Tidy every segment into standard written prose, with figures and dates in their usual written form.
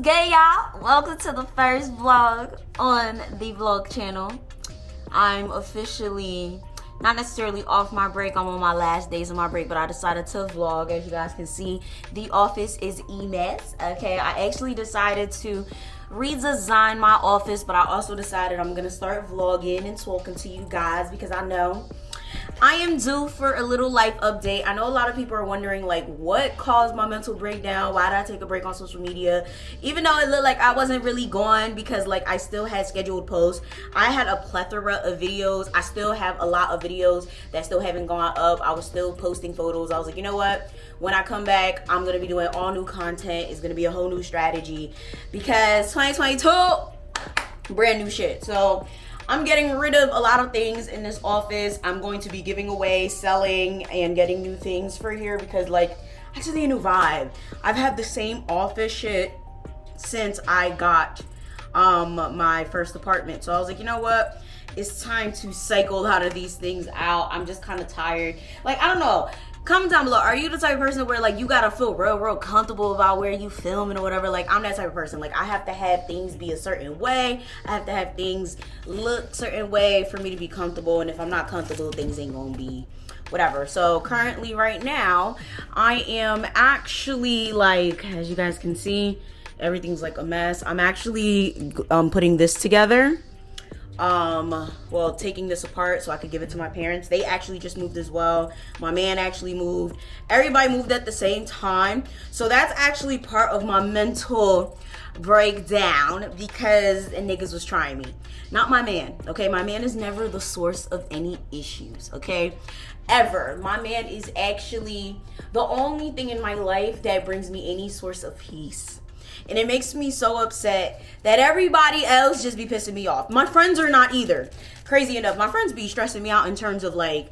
good, y'all? Welcome to the first vlog on the vlog channel. I'm officially not necessarily off my break. I'm on my last days of my break, but I decided to vlog. As you guys can see, the office is a mess. Okay, I actually decided to redesign my office, but I also decided I'm gonna start vlogging and talking to you guys because I know I am due for a little life update. I know a lot of people are wondering, like, what caused my mental breakdown? Why did I take a break on social media? Even though it looked like I wasn't really gone, because like I still had scheduled posts. I had a plethora of videos. I still have a lot of videos that still haven't gone up. I was still posting photos. I was like, you know what? When I come back, I'm gonna be doing all new content. It's gonna be a whole new strategy because 2022, brand new shit. So I'm getting rid of a lot of things in this office. I'm going to be giving away, selling, and getting new things for here because, like, I just need a new vibe. I've had the same office shit since I got my first apartment. So I was like, you know what? It's time to cycle out of these things out. I'm just kind of tired. Like, I don't know. Comment down below, are you the type of person where, like, you gotta feel real comfortable about where you filming or whatever? Like, I'm that type of person. Like, I have to have things be a certain way. I have to have things look a certain way for me to be comfortable. And if I'm not comfortable, things ain't gonna be whatever. So currently right now, I am actually, like, as you guys can see, everything's like a mess. I'm actually putting this together. Well, taking this apart so I could give it to my parents. They actually just moved as well. My man actually moved. Everybody moved at the same time. So that's actually part of my mental breakdown because niggas was trying me. Not my man, okay? My man is never the source of any issues, okay? Ever. My man is actually the only thing in my life that brings me any source of peace. And it makes me so upset that everybody else just be pissing me off. My friends are not either. Crazy enough, my friends be stressing me out in terms of, like,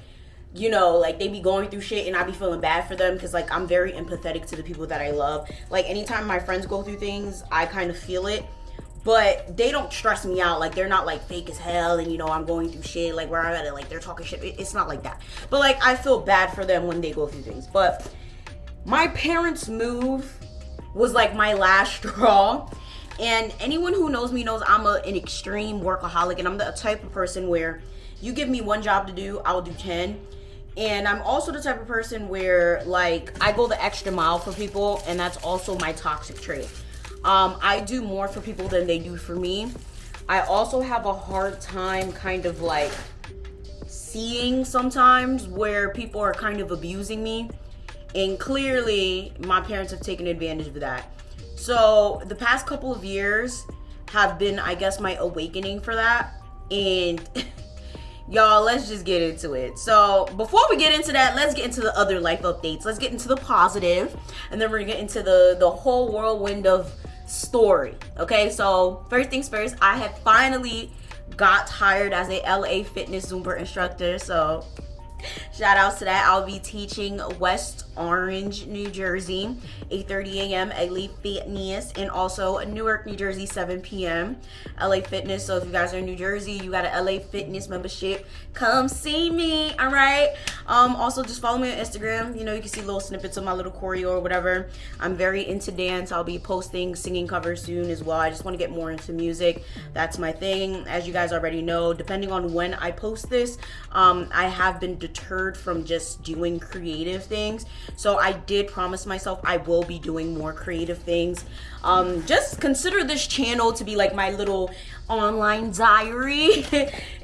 you know, like, they be going through shit and I be feeling bad for them because, like, I'm very empathetic to the people that I love. Like, anytime my friends go through things, I kind of feel it. But they don't stress me out. Like, they're not, like, fake as hell and, you know, I'm going through shit, like, where I'm at it, like, they're talking shit. It's not like that. But, like, I feel bad for them when they go through things. But my parents' move was like my last straw. And anyone who knows me knows I'm an extreme workaholic, and I'm the type of person where you give me one job to do, I'll do 10. And I'm also the type of person where, like, I go the extra mile for people, and that's also my toxic trait. I do more for people than they do for me. I also have a hard time kind of like seeing sometimes where people are kind of abusing me. And clearly, my parents have taken advantage of that. So the past couple of years have been, I guess, my awakening for that. And y'all, let's just get into it. So before we get into that, let's get into the other life updates. Let's get into the positive, and then we're gonna get into the whole whirlwind of story. Okay, so first things first, I have finally got hired as a LA Fitness Zumba instructor. So shout outs to that. I'll be teaching West Orange, New Jersey, 8:30 a.m. LA Fitness, and also Newark, New Jersey, 7 p.m. LA Fitness. So if you guys are in New Jersey, you got an LA Fitness membership, come see me. All right. Also just follow me on Instagram. You know, you can see little snippets of my little choreo or whatever. I'm very into dance. I'll be posting singing covers soon as well. I just want to get more into music. That's my thing. As you guys already know, depending on when I post this, I have been deterred from just doing creative things. So I did promise myself I will be doing more creative things. Just consider this channel to be like my little online diary.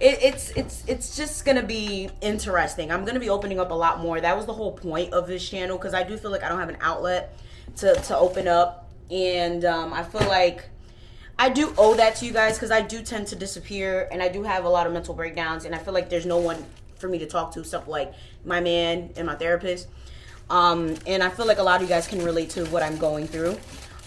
It's just gonna be interesting. I'm gonna be opening up a lot more. That was the whole point of this channel, because I do feel like I don't have an outlet to open up, and I feel like I do owe that to you guys, because I do tend to disappear and I do have a lot of mental breakdowns, and I feel like there's no one for me to talk to except like my man and my therapist. And I feel like a lot of you guys can relate to what I'm going through.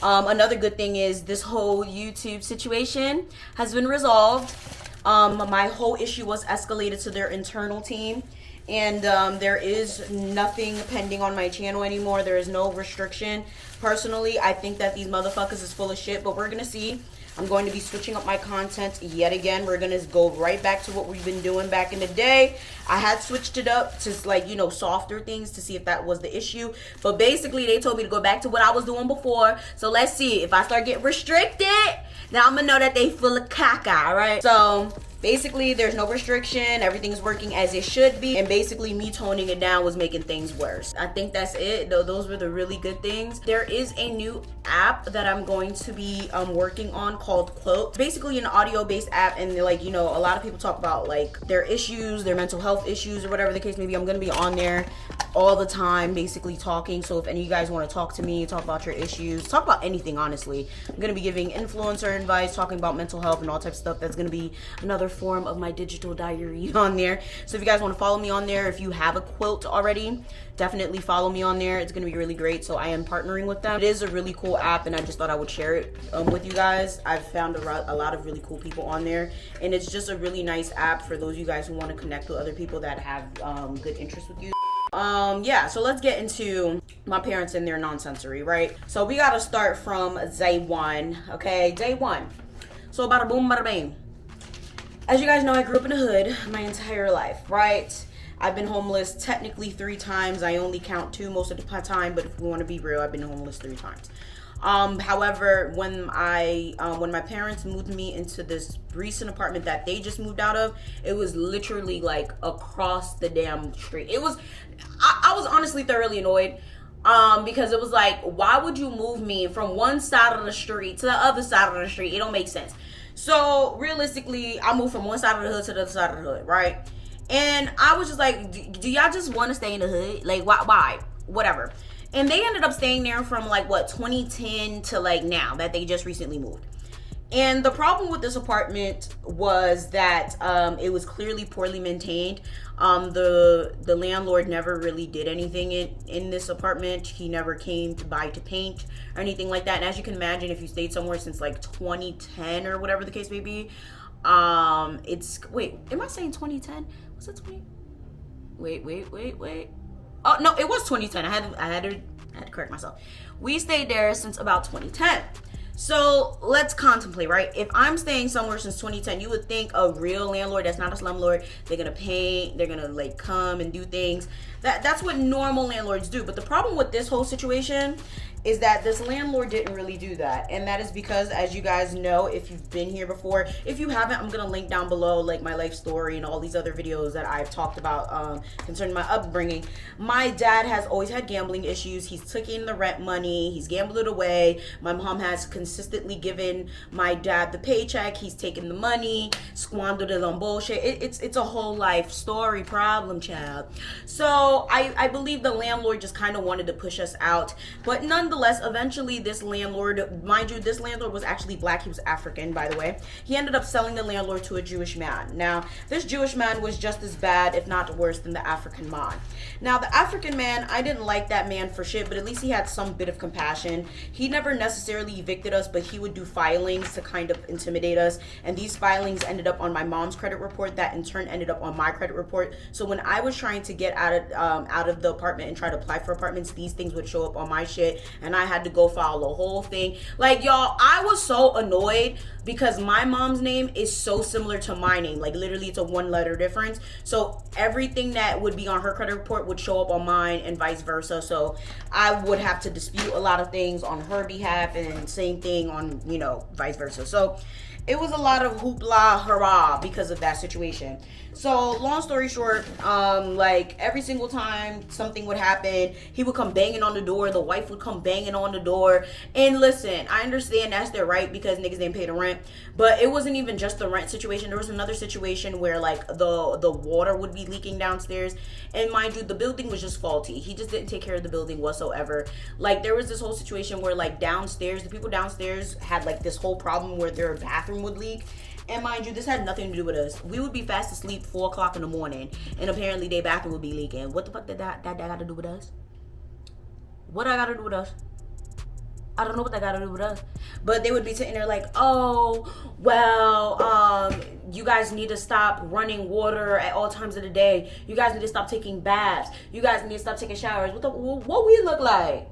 Another good thing is this whole YouTube situation has been resolved. My whole issue was escalated to their internal team, and there is nothing pending on my channel anymore. There is no restriction. Personally, I think that these motherfuckers is full of shit, but we're gonna see. I'm going to be switching up my content yet again. We're going to go right back to what we've been doing back in the day. I had switched it up to, like, you know, softer things to see if that was the issue. But basically, they told me to go back to what I was doing before. So let's see. If I start getting restricted, now I'm going to know that they full of caca, right? So basically, there's no restriction. Everything's working as it should be. And basically, me toning it down was making things worse. I think that's it. Though those were the really good things. There is a new app that I'm going to be working on called Quilt. Basically, an audio-based app. And, like, you know, a lot of people talk about, like, their issues, their mental health issues, or whatever the case may be. I'm going to be on there all the time, basically talking. So if any of you guys want to talk to me, talk about your issues, talk about anything, honestly. I'm going to be giving influencer advice, talking about mental health and all types of stuff. That's going to be another form of my digital diary on there. So if you guys want to follow me on there, if you have a quilt already, definitely follow me on there. It's going to be really great. So I am partnering with them. It is a really cool app, and I just thought I would share it with you guys. I've found a lot of really cool people on there, and it's just a really nice app for those of you guys who want to connect with other people that have good interests with you. Yeah, so let's get into my parents and their nonsensory, right? So we got to start from day one, okay? Day one. So bada boom, bada bang. As you guys know, I grew up in the hood my entire life, right? I've been homeless technically 3 times. I only count 2 most of the time, but if we want to be real, I've been homeless 3 times. However, when my parents moved me into this recent apartment that they just moved out of, it was literally like across the damn street. I was honestly thoroughly annoyed. Because it was like, why would you move me from one side of the street to the other side of the street? It don't make sense. So realistically, I moved from one side of the hood to the other side of the hood, right? And I was just like, do y'all just want to stay in the hood? Like, why? Whatever. And they ended up staying there from like, 2010 to like now that they just recently moved. And the problem with this apartment was that it was clearly poorly maintained. The landlord never really did anything in this apartment. He never came to paint or anything like that. And as you can imagine, if you stayed somewhere since like 2010 or whatever the case may be, wait, am I saying 2010? Was it 20? Wait. Oh no, it was 2010. I had to correct myself. We stayed there since about 2010. So let's contemplate, right? If I'm staying somewhere since 2010, you would think a real landlord that's not a slumlord, they're gonna paint, they're gonna like come and do things. That's what normal landlords do. But the problem with this whole situation is that this landlord didn't really do that. And that is because, as you guys know, if you've been here before, if you haven't, I'm gonna link down below like my life story and all these other videos that I've talked about concerning my upbringing. My dad has always had gambling issues. He's taking the rent money, he's gambled it away. My mom has consistently given my dad the paycheck, he's taken the money, squandered it on bullshit. It's a whole life story problem, child. So I believe the landlord just kind of wanted to push us out, but nonetheless, eventually this landlord, mind you, this landlord was actually black. He was African, by the way. He ended up selling the landlord to a Jewish man. Now, this Jewish man was just as bad, if not worse, than the African man. Now, the African man, I didn't like that man for shit, but at least he had some bit of compassion. He never necessarily evicted us, but he would do filings to kind of intimidate us. And these filings ended up on my mom's credit report, that in turn ended up on my credit report. So when I was trying to get out of the apartment and try to apply for apartments, these things would show up on my shit, and I had to go file the whole thing. Like, y'all, I was so annoyed because my mom's name is so similar to my name. Like, literally, it's a 1-letter difference. So everything that would be on her credit report would show up on mine and vice versa. So I would have to dispute a lot of things on her behalf, and same thing on, you know, vice versa. So it was a lot of hoopla hurrah because of that situation. So long story short, like every single time something would happen, he would come banging on the door, the wife would come banging on the door. And listen, I understand that's their right because niggas didn't pay the rent, but it wasn't even just the rent situation. There was another situation where like the water would be leaking downstairs, and mind you, the building was just faulty. He just didn't take care of the building whatsoever. Like, there was this whole situation where like downstairs, the people downstairs had like this whole problem where their bathroom would leak. And mind you, this had nothing to do with us. We would be fast asleep 4 o'clock in the morning, and apparently their bathroom would be leaking. What the fuck did that got to do with us? What I got to do with us? I don't know what that got to do with us. But they would be sitting there like, oh, well, you guys need to stop running water at all times of the day. You guys need to stop taking baths. You guys need to stop taking showers. What we look like?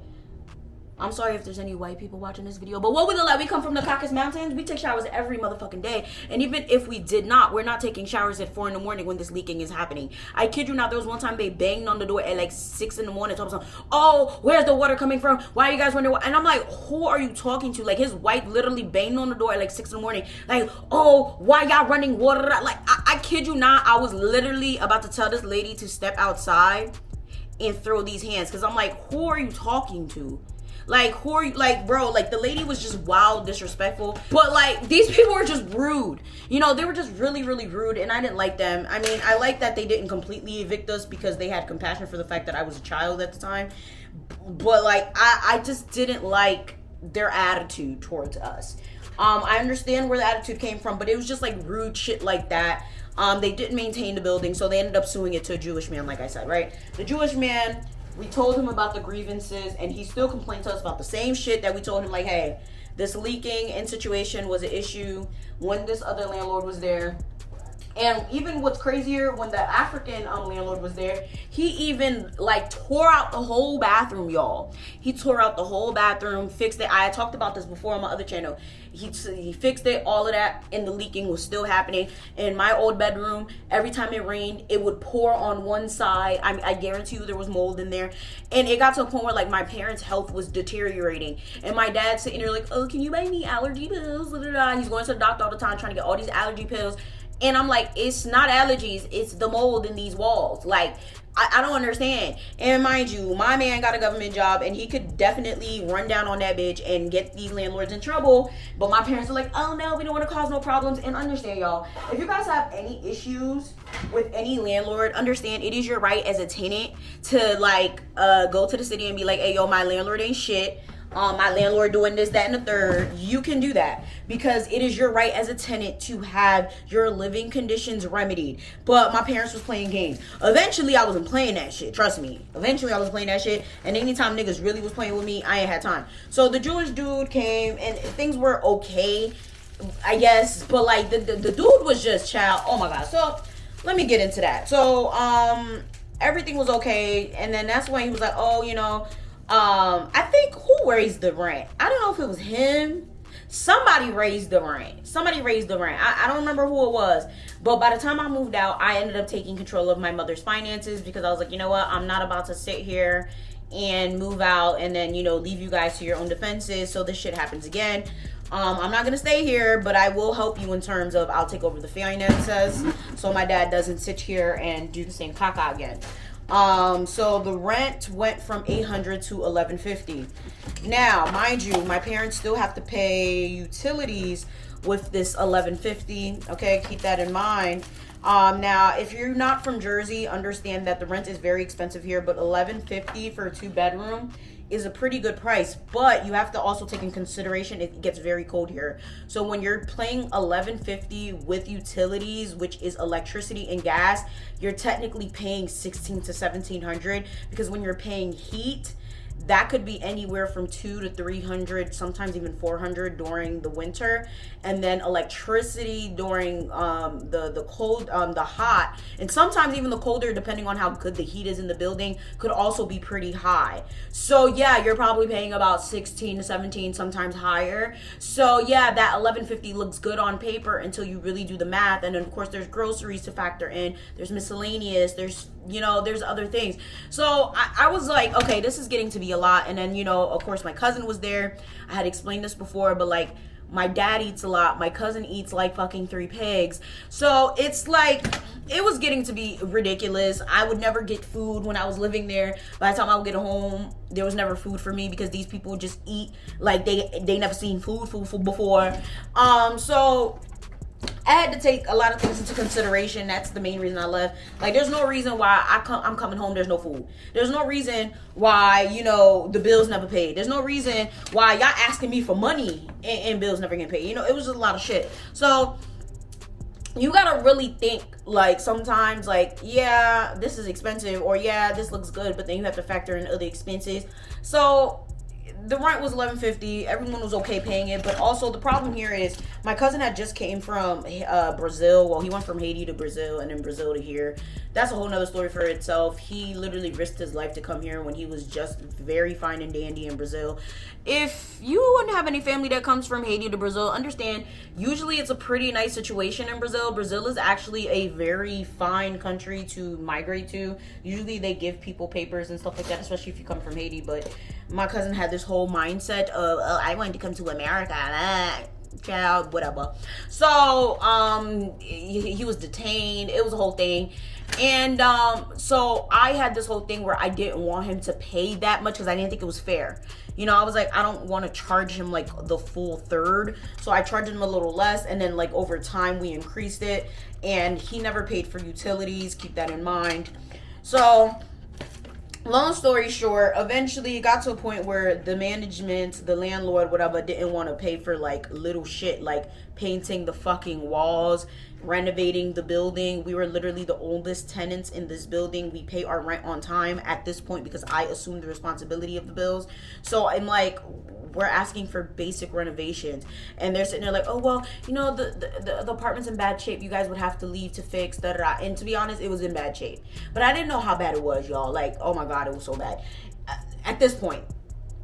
I'm sorry if there's any white people watching this video, but what would let we come from the Caucasus Mountains? We take showers every motherfucking day. And even if we did not, we're not taking showers at 4 in the morning when this leaking is happening. I kid you not, there was one time they banged on the door at like 6 in the morning, talking about, oh, where's the water coming from? Why are you guys wondering? And I'm like, who are you talking to? Like, his wife literally banged on the door at like 6 in the morning. Like, oh, why y'all running water? Like, I kid you not, I was literally about to tell this lady to step outside and throw these hands. Because I'm like, who are you talking to? Like, who are you? Like, bro, like, the lady was just wild disrespectful. But, like, these people were just rude. You know, they were just really, really rude, and I didn't like them. I mean, I like that they didn't completely evict us because they had compassion for the fact that I was a child at the time. But, like, I just didn't like their attitude towards us. I understand where the attitude came from, but it was just, like, rude shit like that. They didn't maintain the building, so they ended up suing it to a Jewish man, like I said, right? The Jewish man... We told him about the grievances, and he still complained to us about the same shit that we told him, like, hey, this leaking and situation was an issue when this other landlord was there. And even what's crazier, when the African landlord was there, he even, like, tore out the whole bathroom, y'all. He tore out the whole bathroom, fixed it. I had talked about this before on my other channel. He fixed it, all of that, and the leaking was still happening. In my old bedroom, every time it rained, it would pour on one side. I guarantee you there was mold in there. And it got to a point where, like, my parents' health was deteriorating. And my dad's sitting there like, oh, can you buy me allergy pills? He's going to the doctor all the time trying to get all these allergy pills. And I'm like, it's not allergies, it's the mold in these walls. Like, I don't understand. And mind you, my man got a government job, and he could definitely run down on that bitch and get these landlords in trouble. But my parents are like, oh no, we don't want to cause no problems. And understand, y'all, if you guys have any issues with any landlord, understand it is your right as a tenant to, like, go to the city and be like, hey, yo, my landlord ain't shit. My landlord doing this, that, and the third. You can do that because it is your right as a tenant to have your living conditions remedied. But my parents was playing games. Eventually, I wasn't playing that shit. Trust me. Eventually, I was playing that shit. And anytime niggas really was playing with me, I ain't had time. So the Jewish dude came, and things were okay, I guess. But, like, the dude was just child. Oh, my God. So, let me get into that. So, everything was okay. And then that's when he was like, oh, you know... I think who raised the rent? I don't know if it was him. Somebody raised the rent. I don't remember who it was. But by the time I moved out, I ended up taking control of my mother's finances because I was like, you know what? I'm not about to sit here and move out and then, you know, leave you guys to your own defenses so this shit happens again. I'm not gonna stay here, but I will help you in terms of I'll take over the finances so my dad doesn't sit here and do the same caca again. So the rent went from $800 to $1,150. Now, mind you, my parents still have to pay utilities with this $1,150. Okay, keep that in mind. Now, if you're not from Jersey, understand that the rent is very expensive here, but $1,150 for a 2-bedroom is a pretty good price, but you have to also take in consideration it gets very cold here. So when you're paying $1,150 with utilities, which is electricity and gas, you're technically paying $1,600 to $1,700 because when you're paying heat, that could be anywhere from $200 to $300, sometimes even $400 during the winter, and then electricity during the cold, the hot, and sometimes even the colder, depending on how good the heat is in the building, could also be pretty high. So yeah, you're probably paying about $16 to $17, sometimes higher. So yeah, that $1,150 looks good on paper until you really do the math, and then of course there's groceries to factor in, there's miscellaneous, there's, you know, there's other things. So I was like, okay, this is getting to be a lot. And then, you know, of course my cousin was there. I had explained this before, but like my dad eats a lot, my cousin eats like fucking 3 pigs. So it's like it was getting to be ridiculous. I would never get food when I was living there. By the time I would get home, there was never food for me because these people just eat like they never seen food before. So I had to take a lot of things into consideration. That's the main reason I left. Like, there's no reason why I'm coming home, there's no food. There's no reason why, you know, the bills never paid. There's no reason why y'all asking me for money and bills never getting paid. You know, it was just a lot of shit. So you gotta really think, like, sometimes, like, yeah, this is expensive, or yeah, this looks good, but then you have to factor in other expenses. So the rent was $11.50. Everyone was okay paying it, but also the problem here is my cousin had just came from Brazil. Well, he went from Haiti to Brazil and then Brazil to here. That's a whole nother story for itself. He literally risked his life to come here when he was just very fine and dandy in Brazil. If you wouldn't have any family that comes from Haiti to Brazil, understand, usually it's a pretty nice situation in Brazil. Brazil is actually a very fine country to migrate to. Usually they give people papers and stuff like that, especially if you come from Haiti. But my cousin had this whole mindset of, oh, I wanted to come to America. Child, whatever. So he was detained. It was a whole thing. And so I had this whole thing where I didn't want him to pay that much because I didn't think it was fair. You know, I was like, I don't want to charge him like the full third. So I charged him a little less, and then like over time we increased it, and he never paid for utilities. Keep that in mind. So long story short, eventually it got to a point where the management, the landlord, whatever, didn't want to pay for like little shit like painting the fucking walls, renovating the building. We were literally the oldest tenants in this building. We pay our rent on time at this point because I assumed the responsibility of the bills. So I'm like, we're asking for basic renovations, and they're sitting there like, oh well, you know, the apartment's in bad shape, you guys would have to leave to fix da, da, da. And to be honest, it was in bad shape, but I didn't know how bad it was, y'all. Like, oh my god, it was so bad. At this point,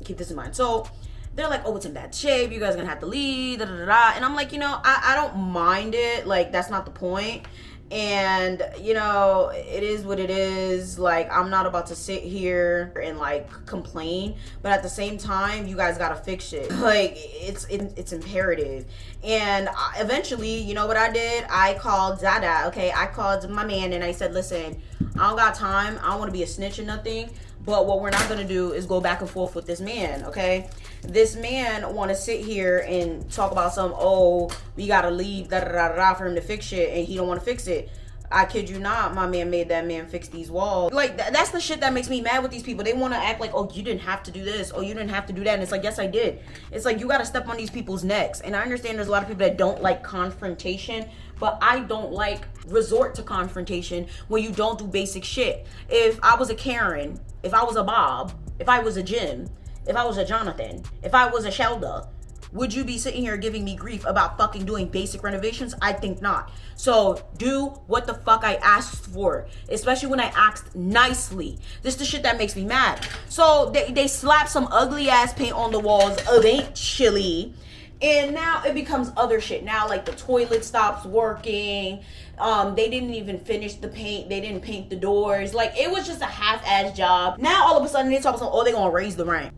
keep this in mind. So they're like, oh, it's in bad shape, you guys are gonna have to leave da, da, da, da. And I'm like, you know, I don't mind it, like that's not the point. And you know, it is what it is. Like, I'm not about to sit here and like complain, but at the same time, you guys gotta fix it. Like, it's imperative. And eventually, you know what I did? I called Dada. Okay, I called my man and I said, listen, I don't got time, I don't want to be a snitch or nothing, but what we're not gonna do is go back and forth with this man. Okay, this man want to sit here and talk about some, oh, we gotta leave da, da, da, da, for him to fix shit, and he don't want to fix it. I kid you not, my man made that man fix these walls. Like, that's the shit that makes me mad with these people. They want to act like, oh, you didn't have to do this, oh, you didn't have to do that. And it's like, yes, I did. It's like, you got to step on these people's necks. And I understand there's a lot of people that don't like confrontation, but I don't like resort to confrontation when you don't do basic shit. If I was a Karen, if I was a Bob, if I was a Jim, if I was a Jonathan, if I was a Shelda, would you be sitting here giving me grief about fucking doing basic renovations? I think not. So do what the fuck I asked for, especially when I asked nicely. This is the shit that makes me mad. So they slap some ugly ass paint on the walls eventually, and now it becomes other shit. Now like the toilet stops working. They didn't even finish the paint. They didn't paint the doors. Like, it was just a half-ass job. Now all of a sudden they talk about, oh, they're gonna raise the rent.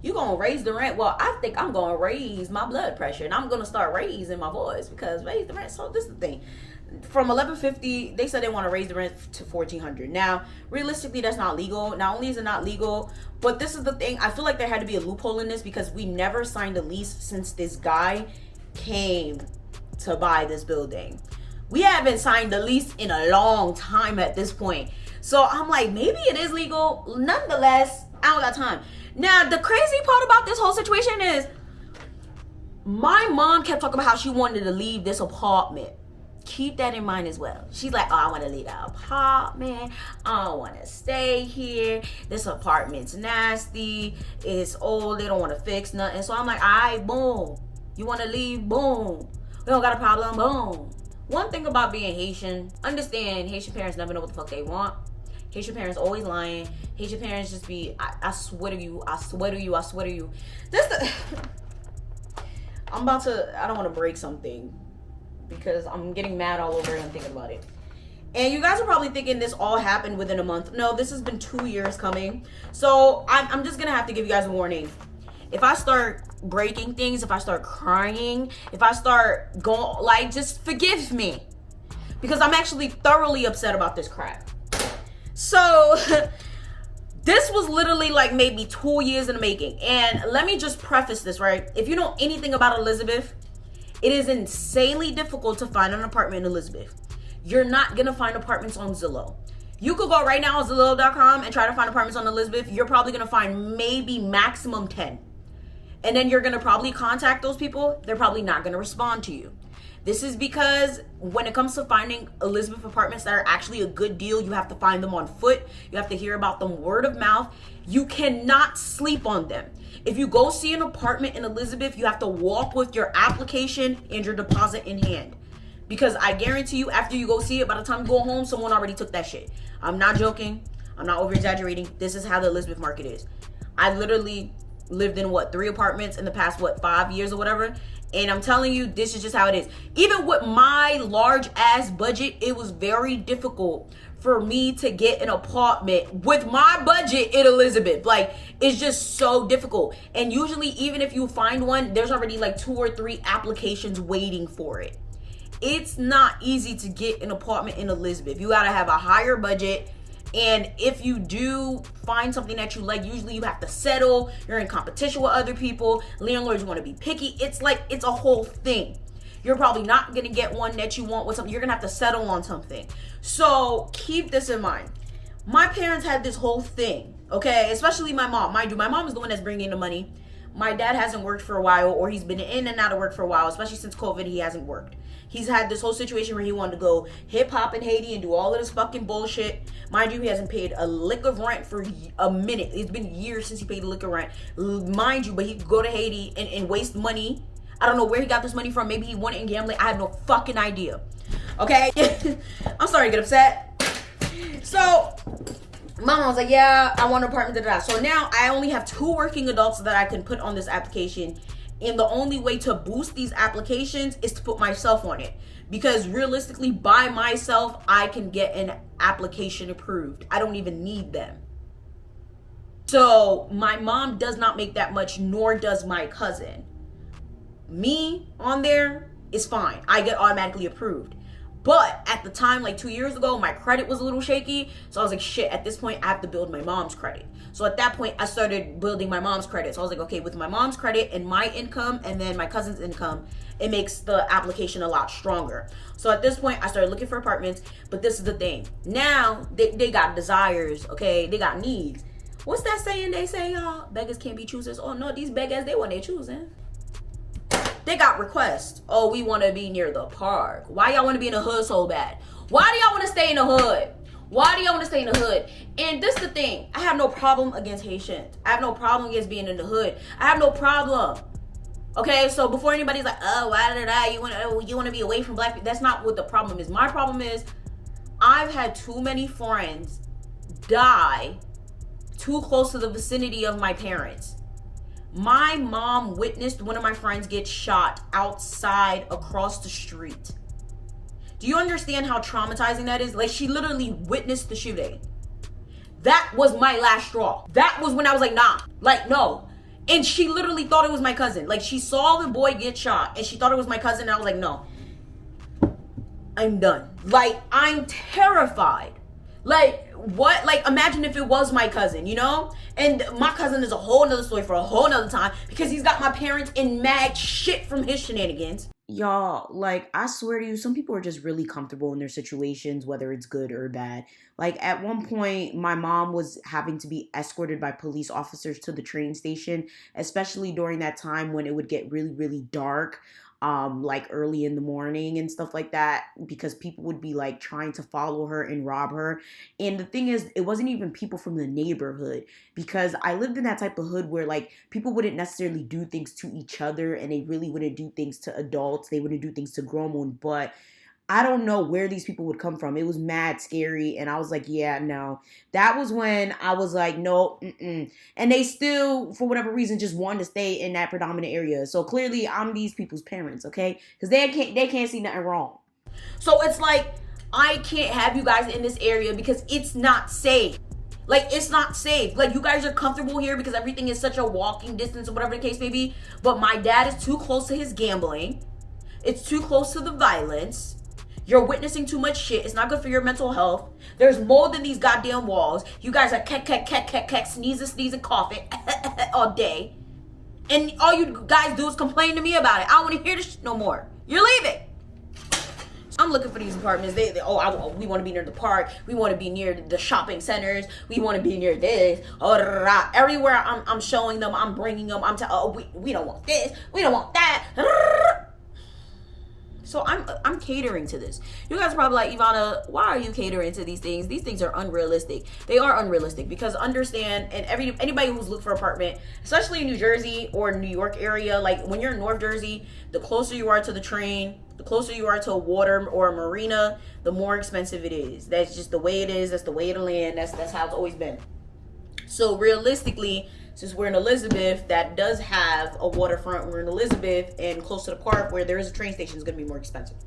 You gonna raise the rent? Well, I think I'm gonna raise my blood pressure, and I'm gonna start raising my voice, because raise the rent. So this is the thing. From $11.50, they said they want to raise the rent to $1,400. Now, realistically, that's not legal. Not only is it not legal, but this is the thing. I feel like there had to be a loophole in this, because we never signed a lease since this guy came to buy this building. We haven't signed a lease in a long time at this point. So I'm like, maybe it is legal. Nonetheless, I don't got time. Now, the crazy part about this whole situation is my mom kept talking about how she wanted to leave this apartment. Keep that in mind as well. She's like, oh, I want to leave the apartment. I don't want to stay here. This apartment's nasty. It's old. They don't want to fix nothing. So I'm like, all right, boom. You want to leave? Boom. We don't got a problem? Boom. One thing about being Haitian, understand Haitian parents never know what the fuck they want. Haitian parents always lying. Haitian parents just be, I swear to you, I swear to you, I swear to you. I don't want to break something, because I'm getting mad all over and I'm thinking about it. And you guys are probably thinking this all happened within a month. No, this has been 2 years coming. So I'm just gonna have to give you guys a warning. If I start breaking things, if I start crying, if I start going, like, just forgive me, because I'm actually thoroughly upset about this crap. So this was literally like maybe 2 years in the making. And let me just preface this, right? If you know anything about Elizabeth, it is insanely difficult to find an apartment in Elizabeth. You're not gonna find apartments on Zillow. You could go right now on Zillow.com and try to find apartments on Elizabeth. You're probably gonna find maybe maximum 10. And then you're gonna probably contact those people. They're probably not gonna respond to you. This is because when it comes to finding Elizabeth apartments that are actually a good deal, you have to find them on foot. You have to hear about them word of mouth. You cannot sleep on them. If you go see an apartment in Elizabeth, you have to walk with your application and your deposit in hand. Because I guarantee you, after you go see it, by the time you go home, someone already took that shit. I'm not joking. I'm not over exaggerating. This is how the Elizabeth market is. I literally lived in 3 apartments in the past 5 years or whatever, and I'm telling you, this is just how it is. Even with my large ass budget, it was very difficult for me to get an apartment with my budget in Elizabeth. Like, it's just so difficult. And usually, even if you find one, there's already like 2 or 3 applications waiting for it. It's not easy to get an apartment in Elizabeth. You gotta have a higher budget. And if you do find something that you like, usually you have to settle. You're in competition with other people. Landlords want to be picky. It's a whole thing. You're probably not going to get one that you want with something. You're going to have to settle on something. So keep this in mind. My parents had this whole thing, okay? Especially my mom. Mind you, my mom is the one that's bringing the money. My dad hasn't worked for a while, or he's been in and out of work for a while. Especially since COVID, he hasn't worked. He's had this whole situation where he wanted to go hip hop in Haiti and do all of this fucking bullshit. Mind you, he hasn't paid a lick of rent for a minute. It's been years since he paid a lick of rent. Mind you, but he could go to Haiti and waste money. I don't know where he got this money from. Maybe he won it in gambling. I have no fucking idea. Okay? I'm sorry to get upset. So, Mama was like, yeah, I want an apartment. So now I only have 2 working adults that I can put on this application. And the only way to boost these applications is to put myself on it. Because realistically, by myself, I can get an application approved. I don't even need them. So my mom does not make that much, nor does my cousin. Me on there is fine. I get automatically approved. But at the time, like 2 years ago, my credit was a little shaky. So I was like, shit, at this point, I have to build my mom's credit. So at that point, I started building my mom's credit. So I was like, okay, with my mom's credit and my income and then my cousin's income, it makes the application a lot stronger. So at this point, I started looking for apartments. But this is the thing. Now, they got desires, okay? They got needs. What's that saying they say, y'all? Beggars can't be choosers. Oh, no, these beggars, they want their choosing. They got requests. Oh, we want to be near the park. Why y'all want to be in the hood so bad? Why do y'all want to stay in the hood? Why do y'all want to stay in the hood? And this is the thing. I have no problem against Haitians. I have no problem against being in the hood. I have no problem. Okay, so before anybody's like, oh, why did you want to be away from black people? That's not what the problem is. My problem is I've had too many friends die too close to the vicinity of my parents. My mom witnessed one of my friends get shot outside across the street. Do you understand how traumatizing that is? Like, she literally witnessed the shooting. That was my last straw. That was when I was like, nah, like, no. And she literally thought it was my cousin. Like, she saw the boy get shot and she thought it was my cousin. And I was like, no, I'm done. Like, I'm terrified. Like, what? Like, imagine if it was my cousin, you know? And my cousin is a whole nother story for a whole nother time because he's got my parents in mad shit from his shenanigans. Y'all, like, I swear to you, some people are just really comfortable in their situations, whether it's good or bad. Like, at one point, my mom was having to be escorted by police officers to the train station, especially during that time when it would get really, really dark. Like early in the morning and stuff like that, because people would be like trying to follow her and rob her. And the thing is, it wasn't even people from the neighborhood, because I lived in that type of hood where like people wouldn't necessarily do things to each other and they really wouldn't do things to adults. They wouldn't do things to grown ones, but I don't know where these people would come from. It was mad scary. And I was like, yeah, no. That was when I was like, no, And they still, for whatever reason, just wanted to stay in that predominant area. So clearly I'm these people's parents, okay? Because they can't see nothing wrong. So it's like, I can't have you guys in this area because it's not safe. Like, it's not safe. Like, you guys are comfortable here because everything is such a walking distance or whatever the case may be. But my dad is too close to his gambling. It's too close to the violence. You're witnessing too much shit. It's not good for your mental health. There's more than these goddamn walls. You guys are sneezing, coughing all day. And all you guys do is complain to me about it. I don't want to hear this shit no more. You're leaving. I'm looking for these apartments. We want to be near the park. We want to be near the shopping centers. We want to be near this. Everywhere I'm showing them, I'm bringing them. We don't want this. We don't want that. So I'm catering to this. You guys are probably like, Yvana, why are you catering to these things? These things are unrealistic. They are unrealistic because understand, and anybody who's looked for an apartment, especially in New Jersey or New York area, like when you're in North Jersey, the closer you are to the train, the closer you are to a water or a marina, the more expensive it is. That's just the way it is. That's the way of the land. That's how it's always been. So realistically, since we're in Elizabeth, that does have a waterfront. We're in Elizabeth and close to the park where there is a train station, is going to be more expensive.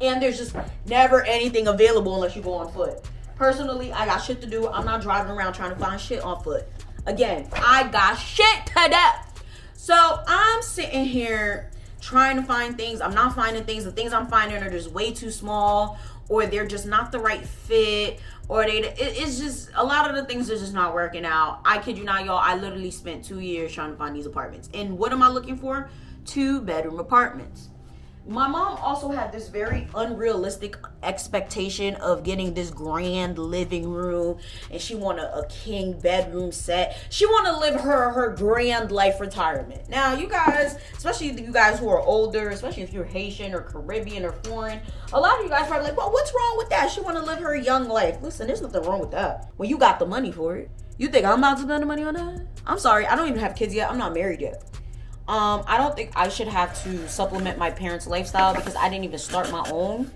And there's just never anything available unless you go on foot. Personally, I got shit to do. I'm not driving around trying to find shit on foot. Again, I got shit to do. So I'm sitting here trying to find things. I'm not finding things. The things I'm finding are just way too small, or they're just not the right fit, or it's just a lot of the things are just not working out. I kid you not, y'all. I literally spent 2 years trying to find these apartments. And what am I looking for? 2-bedroom apartments. My mom also had this very unrealistic expectation of getting this grand living room, and she wanted a king bedroom set. She wanted to live her grand life retirement. Now, you guys, especially you guys who are older, especially if you're Haitian or Caribbean or foreign, a lot of you guys are probably like, well, what's wrong with that? She want to live her young life. Listen, there's nothing wrong with that when you got the money for it. You think I'm about to spend the money on that? I'm sorry, I don't even have kids yet. I'm not married yet. I don't think I should have to supplement my parents' lifestyle because I didn't even start my own.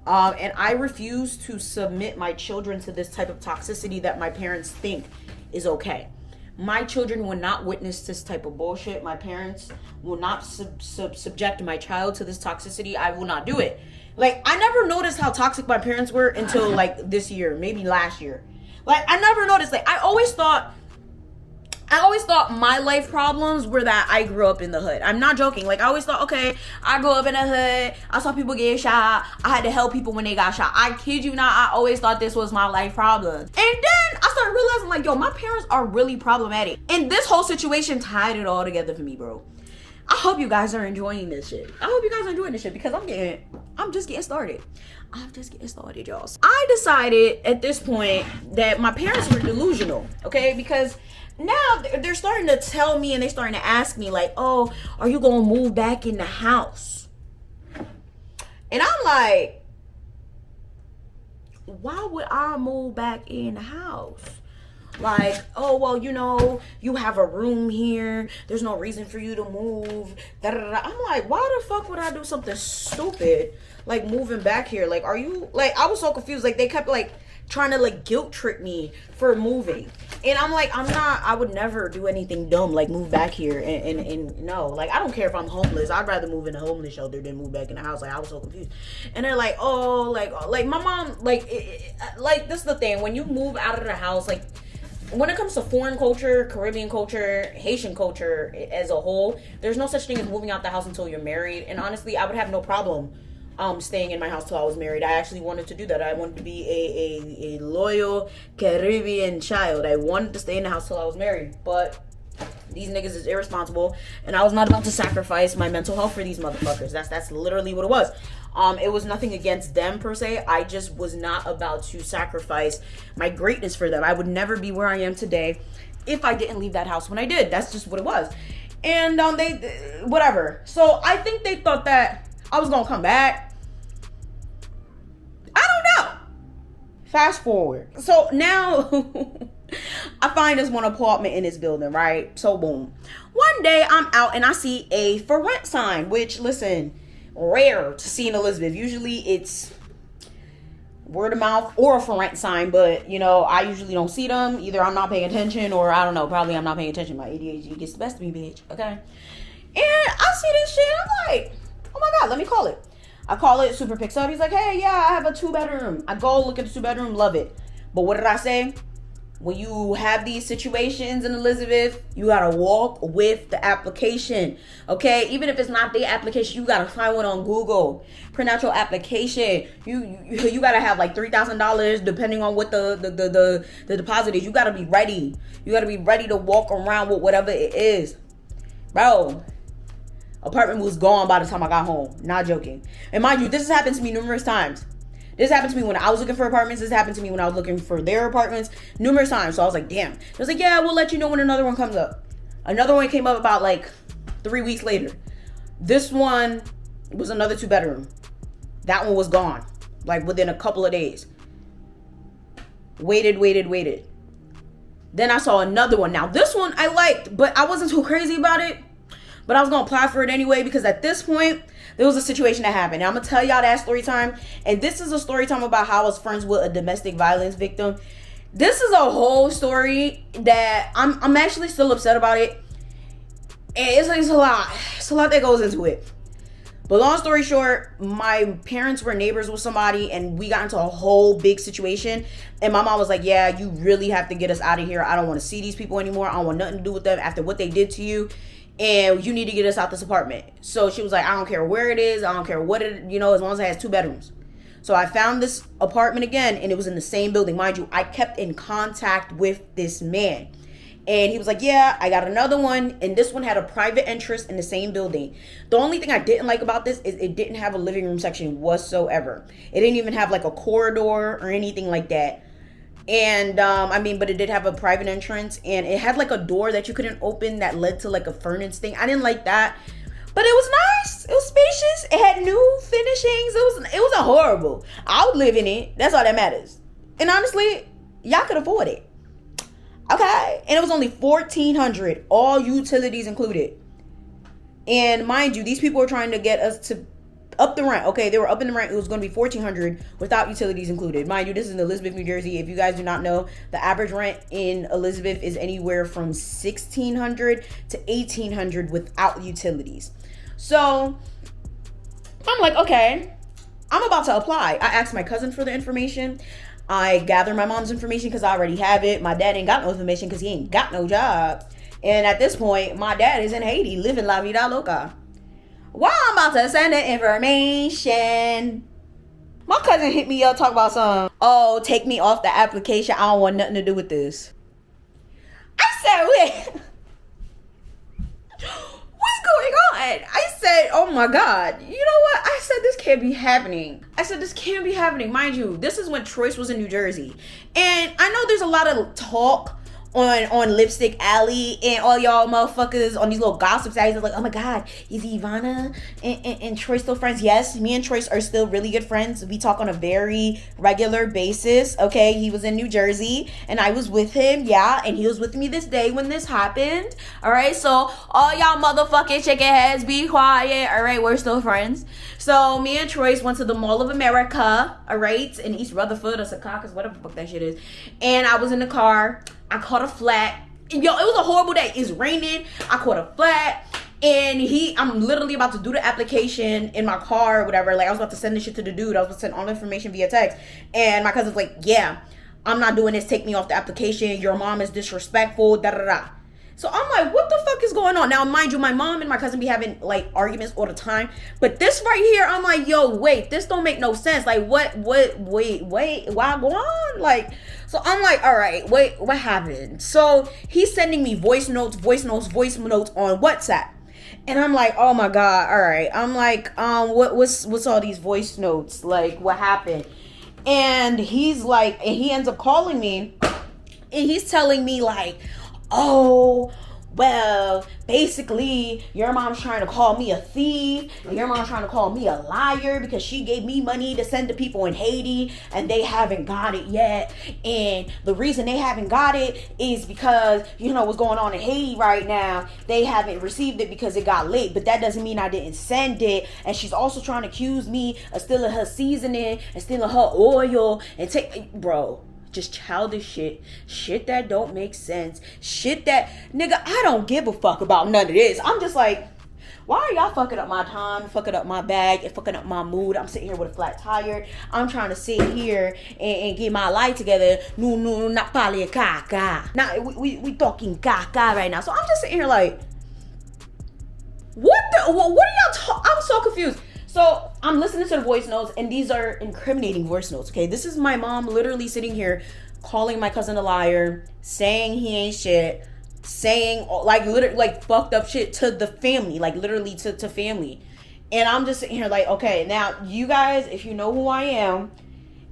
And I refuse to submit my children to this type of toxicity that my parents think is okay. My children will not witness this type of bullshit. My parents will not subject my child to this toxicity. I will not do it. Like, I never noticed how toxic my parents were until like this year, maybe last year. Like, I never noticed. Like, I always thought my life problems were that I grew up in the hood. I'm not joking. Like, I always thought, okay, I grew up in the hood. I saw people get shot. I had to help people when they got shot. I kid you not, I always thought this was my life problem. And then I started realizing, like, yo, my parents are really problematic. And this whole situation tied it all together for me, bro. I hope you guys are enjoying this shit. I hope you guys are enjoying this shit because I'm just getting started. I'm just getting started, y'all. So I decided at this point that my parents were delusional, okay? Because now they're starting to tell me and they're starting to ask me like, oh, are you going to move back in the house? And I'm like, why would I move back in the house? Like, oh, well, you know, you have a room here. There's no reason for you to move. Da-da-da-da. I'm like, why the fuck would I do something stupid like moving back here? Like, are you, like, I was so confused. Like, they kept like trying to like guilt trip me for moving. And I'm like, I would never do anything dumb like move back here and no, like, I don't care if I'm homeless. I'd rather move in a homeless shelter than move back in the house. Like, I was so confused. And they're like, oh, like my mom, like this is the thing. When you move out of the house, like, when it comes to foreign culture, Caribbean culture, Haitian culture as a whole, there's no such thing as moving out the house until you're married. And honestly, I would have no problem staying in my house till I was married. I actually wanted to do that. I wanted to be a loyal Caribbean child. I wanted to stay in the house till I was married. But these niggas is irresponsible, and I was not about to sacrifice my mental health for these motherfuckers. That's literally what it was. It was nothing against them per se. I just was not about to sacrifice my greatness for them. I would never be where I am today if I didn't leave that house when I did. That's just what it was. And they whatever. So I think they thought that I was gonna come back. I don't know. Fast forward. So now I find this one apartment in this building, right? So boom. One day I'm out and I see a for rent sign, which, listen, rare to see in Elizabeth. Usually it's word of mouth or a for rent sign, but you know, I usually don't see them. Either I'm not paying attention or I don't know, probably I'm not paying attention. My ADHD gets the best of me, bitch. Okay. And I see this shit, I'm like, oh my god, let me call it. I call it, Super picks up. He's like, hey, yeah, I have a 2-bedroom. I go look at the 2-bedroom, love it. But what did I say? When you have these situations in Elizabeth, you gotta walk with the application, okay? Even if it's not the application, you gotta find one on Google. Print out your application. You gotta have like $3,000, depending on what the deposit is. You gotta be ready. You gotta be ready to walk around with whatever it is, bro. Apartment was gone by the time I got home. Not joking. And mind you, this has happened to me numerous times. This happened to me when I was looking for apartments. This happened to me when I was looking for their apartments numerous times. So I was like, damn. It was like, yeah, we'll let you know when another one comes up. Another one came up about like 3 weeks later. This one It was another 2-bedroom. That one was gone, like within a couple of days. Waited. Then I saw another one. Now this one I liked, but I wasn't too crazy about it. But I was gonna apply for it anyway, because at this point there was a situation that happened. Now I'm gonna tell y'all that story time. And this is a story time about how I was friends with a domestic violence victim. This is a whole story that I'm actually still upset about it. And it's a lot. It's a lot that goes into it. But long story short, my parents were neighbors with somebody and we got into a whole big situation. And my mom was like, yeah, you really have to get us out of here. I don't want to see these people anymore. I don't want nothing to do with them after what they did to you. And you need to get us out this apartment. So she was like, I don't care where it is. I don't care what it, as long as it has 2 bedrooms. So I found this apartment again, and it was in the same building. Mind you, I kept in contact with this man. And he was like, yeah, I got another one. And this one had a private entrance in the same building. The only thing I didn't like about this is it didn't have a living room section whatsoever. It didn't even have like a corridor or anything like that. And but it did have a private entrance. And it had like a door that you couldn't open that led to like a furnace thing. I didn't like that. But it was nice. It was spacious. It had new finishings. It wasn't horrible. I would live in it. That's all that matters. And honestly, y'all could afford it. Okay, and it was only $1,400, all utilities included. And mind you, these people were trying to get us to up the rent. Okay, they were upping the rent. It was going to be $1,400 without utilities included. Mind you, this is in Elizabeth, New Jersey. If you guys do not know, the average rent in Elizabeth is anywhere from $1,600 to $1,800 without utilities. So I'm like, okay, I'm about to apply. I asked my cousin for the information. I gathered my mom's information because I already have it. My dad ain't got no information because he ain't got no job. And at this point, my dad is in Haiti living la vida loca. While I'm about to send the information, my cousin hit me up, talk about some, oh, take me off the application. I don't want nothing to do with this. I said, wait. What's going on? I said, oh my God. You know what? I said, this can't be happening. Mind you, this is when Troyce was in New Jersey. And I know there's a lot of talk on Lipstick Alley and all y'all motherfuckers on these little gossip sites. Like, oh my God, is Yvana and Troy still friends? Yes, me and Troyce are still really good friends. We talk on a very regular basis. Okay, he was in New Jersey and I was with him. Yeah, and he was with me this day when this happened. All right, so all y'all motherfucking chicken heads, be quiet. All right, we're still friends. So me and Troyce went to the Mall of America, all right, in East Rutherford or Secaucus, whatever the fuck that shit is. And I was in the car. I caught a flat. Yo, it was a horrible day. It's raining. I caught a flat. And I'm literally about to do the application in my car or whatever. Like, I was about to send this shit to the dude. I was about to send all the information via text. And my cousin's like, yeah, I'm not doing this. Take me off the application. Your mom is disrespectful. Da da da. So I'm like, what the fuck is going on? Now, mind you, my mom and my cousin be having like arguments all the time. But this right here, I'm like, yo, wait, this don't make no sense. Like, wait, why go on? Like, so I'm like, all right, wait, what happened? So he's sending me voice notes on WhatsApp. And I'm like, oh my God, all right. I'm like, what's all these voice notes? Like, what happened? And he's like, and he ends up calling me and he's telling me like, oh, well, basically, your mom's trying to call me a thief, and your mom's trying to call me a liar because she gave me money to send to people in Haiti, and they haven't got it yet. And the reason they haven't got it is because, what's going on in Haiti right now. They haven't received it because it got late, but that doesn't mean I didn't send it. And she's also trying to accuse me of stealing her seasoning and stealing her oil and bro. Just childish shit that don't make sense, shit that, nigga, I don't give a fuck about none of this. I'm just like, why are y'all fucking up my time, fucking up my bag, and fucking up my mood? I'm sitting here with a flat tire. I'm trying to sit here and get my life together. No, not probably caca. Now we talking caca right now. So I'm just sitting here like, what are y'all talking? I'm so confused. So I'm listening to the voice notes, and these are incriminating voice notes, okay? This is my mom literally sitting here calling my cousin a liar, saying he ain't shit, saying like fucked up shit to the family, like literally to family. And I'm just sitting here like, okay, now you guys, if you know who I am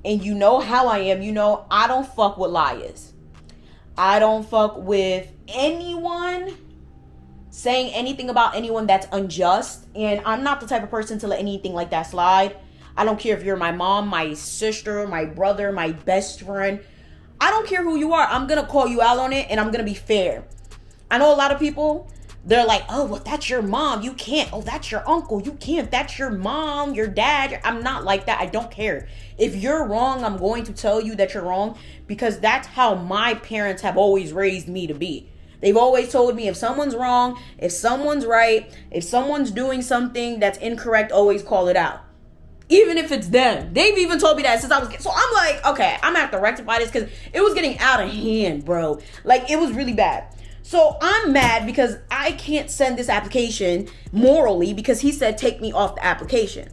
and you know how I am, I don't fuck with liars. I don't fuck with anyone saying anything about anyone that's unjust. And I'm not the type of person to let anything like that slide. I don't care if you're my mom, my sister, my brother, my best friend. I don't care who you are. I'm going to call you out on it, and I'm going to be fair. I know a lot of people, they're like, oh, well, that's your mom. You can't. Oh, that's your uncle. You can't. That's your mom, your dad. I'm not like that. I don't care. If you're wrong, I'm going to tell you that you're wrong, because that's how my parents have always raised me to be. They've always told me if someone's wrong, if someone's right, if someone's doing something that's incorrect, always call it out. Even if it's them. They've even told me that since I was... So I'm like, okay, I'm going to have to rectify this, because it was getting out of hand, bro. Like, it was really bad. So I'm mad because I can't send this application morally, because he said take me off the application.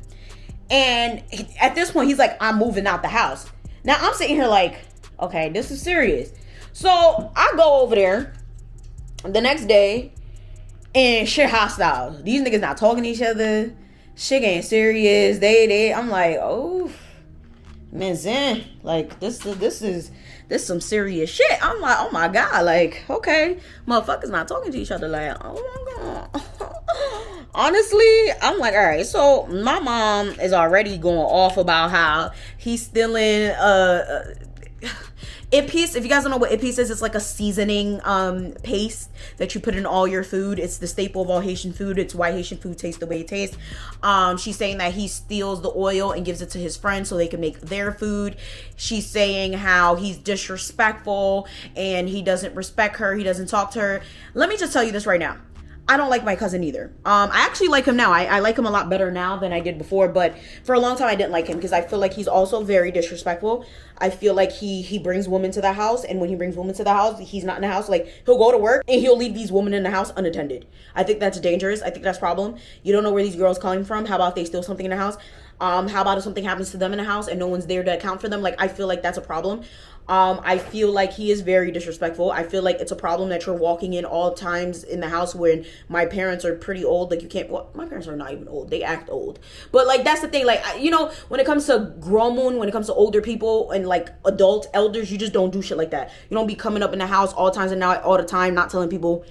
And at this point, he's like, I'm moving out the house. Now I'm sitting here like, okay, this is serious. So I go over there the next day, and shit hostile. These niggas not talking to each other. Shit ain't serious. I'm like, oh, man, like this is some serious shit. I'm like, oh my God, like, okay, motherfuckers not talking to each other, like, oh my God. Honestly, I'm like, all right, so my mom is already going off about how he's stealing Ippies. If you guys don't know what Ippies is, it's like a seasoning paste that you put in all your food. It's the staple of all Haitian food. It's why Haitian food tastes the way it tastes. She's saying that he steals the oil and gives it to his friends so they can make their food. She's saying how he's disrespectful and he doesn't respect her. He doesn't talk to her. Let me just tell you this right now. I don't like my cousin either. I actually like him now. I like him a lot better now than I did before. But for a long time, I didn't like him because I feel like he's also very disrespectful. I feel like he brings women to the house. And when he brings women to the house, he's not in the house. Like, he'll go to work and he'll leave these women in the house unattended. I think that's dangerous. I think that's a problem. You don't know where these girls coming from. How about they steal something in the house? How about if something happens to them in the house and no one's there to account for them? Like, I feel like that's a problem. I feel like he is very disrespectful. I feel like it's a problem that you're walking in all times in the house when my parents are pretty old. Like, you can't, well, my parents are not even old. They act old. But, like, that's the thing. Like, you know, when it comes to grown, when it comes to older people and, like, adult elders, you just don't do shit like that. You don't be coming up in the house all times and now all the time, not telling people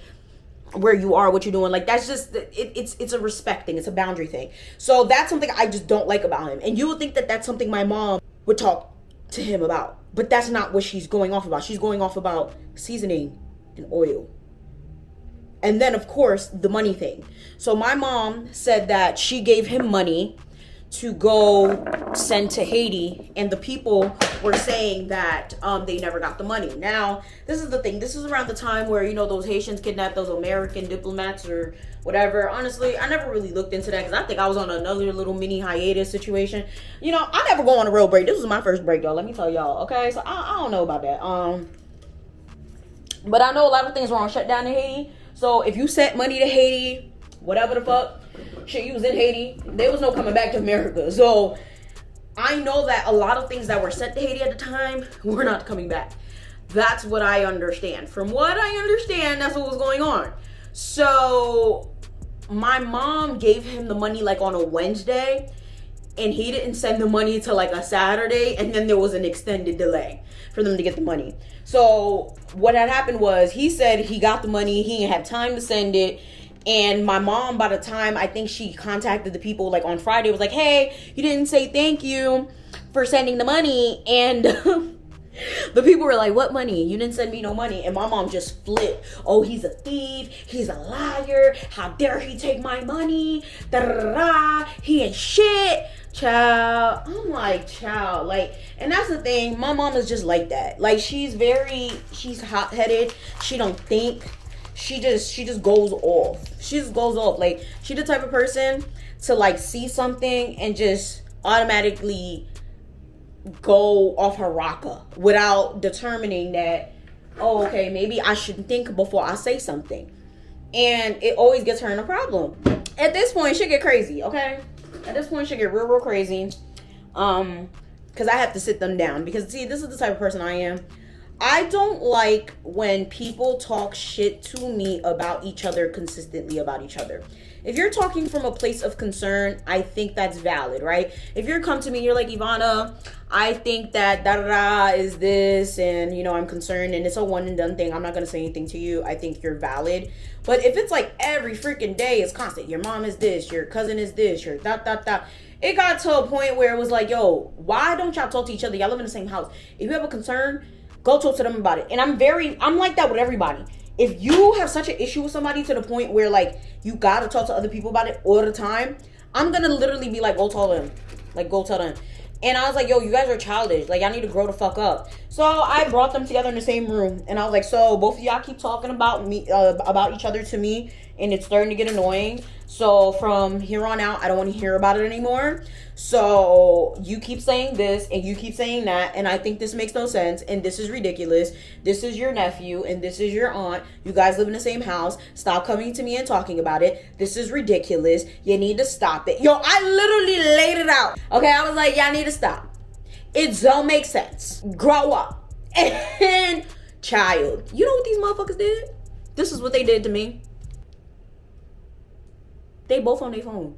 where you are, what you're doing. Like, that's just, it's a respect thing. It's a boundary thing. So that's something I just don't like about him. And you would think that that's something my mom would talk to him about. But that's not what she's going off about. She's going off about seasoning and oil. And then, of course, the money thing. So my mom said that she gave him money to go send to Haiti, and the people were saying that they never got the money. Now, this is the thing. This is around the time where, you know, those Haitians kidnapped those American diplomats or whatever. Honestly, I never really looked into that because I think I was on another little mini hiatus situation. You know, I never go on a real break. This was my first break, though. Let me tell y'all, okay? So I don't know about that. But I know a lot of things were on shutdown in Haiti. So if you sent money to Haiti, whatever the fuck, shit, you was in Haiti, there was no coming back to America. So I know that a lot of things that were sent to Haiti at the time were not coming back. That's what I understand. From what I understand, that's what was going on. So my mom gave him the money like on a Wednesday, and he didn't send the money till like a Saturday, and then there was an extended delay for them to get the money. So what had happened was he said he got the money, he didn't have time to send it. And my mom, by the time I think she contacted the people like on Friday, was like, hey, you didn't say thank you for sending the money. And the people were like, what money? You didn't send me no money. And my mom just flipped. Oh, he's a thief. He's a liar. How dare he take my money? Da-da-da-da. He ain't shit. Child. I'm like, child. Like, and that's the thing. My mom is just like that. Like, she's hot-headed. She don't think. She just goes off. She just goes off. Like, she the type of person to like see something and just automatically go off her rocker without determining that, oh, okay, maybe I should think before I say something. And it always gets her in a problem. At this point, she'll get crazy, okay? At this point, she'll get real crazy. Because I have to sit them down. Because, see, this is the type of person I am. I don't like when people talk shit to me about each other consistently about each other. If you're talking from a place of concern, I think that's valid, right? If you're come to me, you're like, Yvana, I think that da-da-da is this, and, you know, I'm concerned, and it's a one and done thing. I'm not going to say anything to you. I think you're valid. But if it's like every freaking day, it's constant. Your mom is this, your cousin is this, your da-da-da. It got to a point where it was like, yo, why don't y'all talk to each other? Y'all live in the same house. If you have a concern, go talk to them about it. And I'm like that with everybody. If you have such an issue with somebody to the point where, like, you gotta talk to other people about it all the time, I'm gonna literally be like, go tell them. Like, go tell them. And I was like, yo, you guys are childish. Like, y'all need to grow the fuck up. So I brought them together in the same room. And I was like, so both of y'all keep talking about me, about each other to me. And it's starting to get annoying. So from here on out, I don't want to hear about it anymore. So you keep saying this and you keep saying that. And I think this makes no sense. And this is ridiculous. This is your nephew and this is your aunt. You guys live in the same house. Stop coming to me and talking about it. This is ridiculous. You need to stop it. Yo, I literally laid it out. Okay, I was like, y'all need to stop. It don't make sense. Grow up. And child, you know what these motherfuckers did? This is what they did to me. They both on their phone.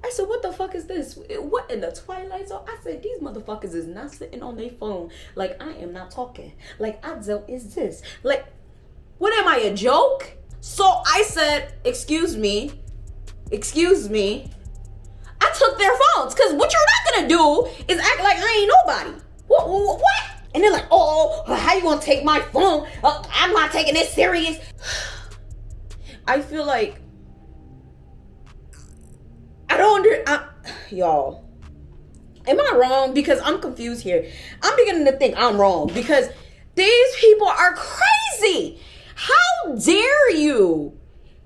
I said, what the fuck is this? What in the twilight zone? I said, these motherfuckers is not sitting on their phone. Like, I am not talking. Like, I don't exist. Like, what am I, a joke? So I said, excuse me. I took their phones. Because what you're not going to do is act like I ain't nobody. What? And they're like, oh, how you going to take my phone? I'm not taking this serious. I feel like, y'all, am I wrong? Because I'm confused here. I'm beginning to think I'm wrong because these people are crazy. How dare you?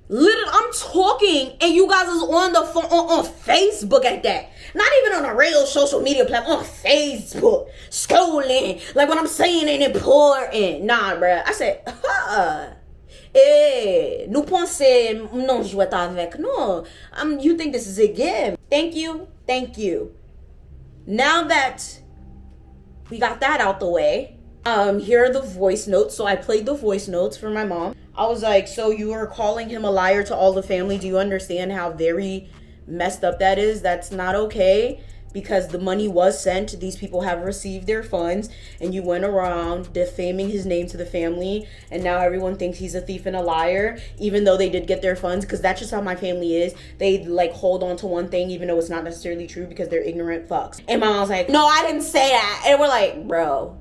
Literally, I'm talking and you guys is on the phone on Facebook at that. Not even on a real social media platform, on Facebook, scrolling. Like what I'm saying ain't important. Nah, bruh. I said, nous pensons non jouer avec. No, you think this is a game. Thank you. Now that we got that out the way, here are the voice notes. So I played the voice notes for my mom. I was like, so you are calling him a liar to all the family. Do you understand how very messed up that is? That's not okay. Because the money was sent, these people have received their funds, and you went around defaming his name to the family, and now everyone thinks he's a thief and a liar, even though they did get their funds, because that's just how my family is. They, like, hold on to one thing, even though it's not necessarily true, because they're ignorant fucks. And my mom's like, no, I didn't say that. And we're like, bro.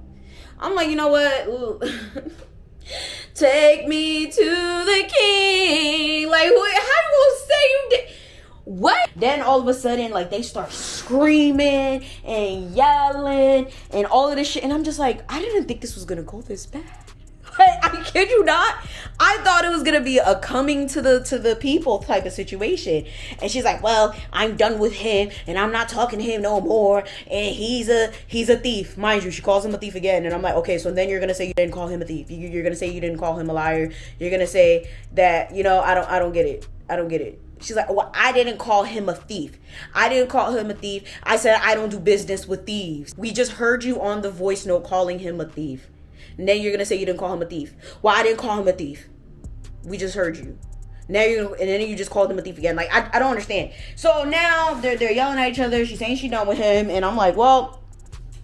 I'm like, you know what? Take me to the king. Like, how you gonna say you did? What? Then all of a sudden, like, they start screaming and yelling and all of this shit. And I'm just like, I didn't think this was gonna go this bad. I kid you not. I thought it was gonna be a coming to the people type of situation. And she's like, well, I'm done with him and I'm not talking to him no more. And he's a thief. Mind you, she calls him a thief again. And I'm like, okay, so then you're gonna say you didn't call him a thief. You're gonna say you didn't call him a liar. You're gonna say that, you know, I don't get it. I don't get it. She's like, well, I didn't call him a thief. I didn't call him a thief. I said I don't do business with thieves. We just heard you on the voice note calling him a thief. And then you're going to say you didn't call him a thief. Well, I didn't call him a thief. We just heard you. Now and then you just called him a thief again. Like, I don't understand. So now they're yelling at each other. She's saying she's done with him. And I'm like, well,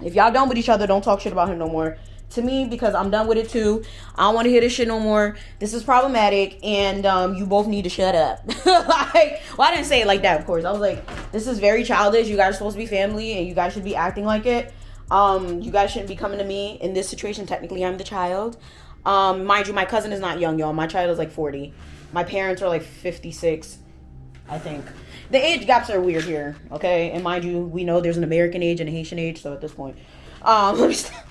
if y'all done with each other, don't talk shit about him no more. To me, because I'm done with it too. I don't want to hear this shit no more. This is problematic, and you both need to shut up. Like, well, I didn't say it like that, of course. I was like, this is very childish. You guys are supposed to be family, and you guys should be acting like it. You guys shouldn't be coming to me in this situation. Technically, I'm the child. Mind you, my cousin is not young, y'all. My child is like 40. My parents are like 56, I think. The age gaps are weird here, okay? And mind you, we know there's an American age and a Haitian age, so at this point, let me stop.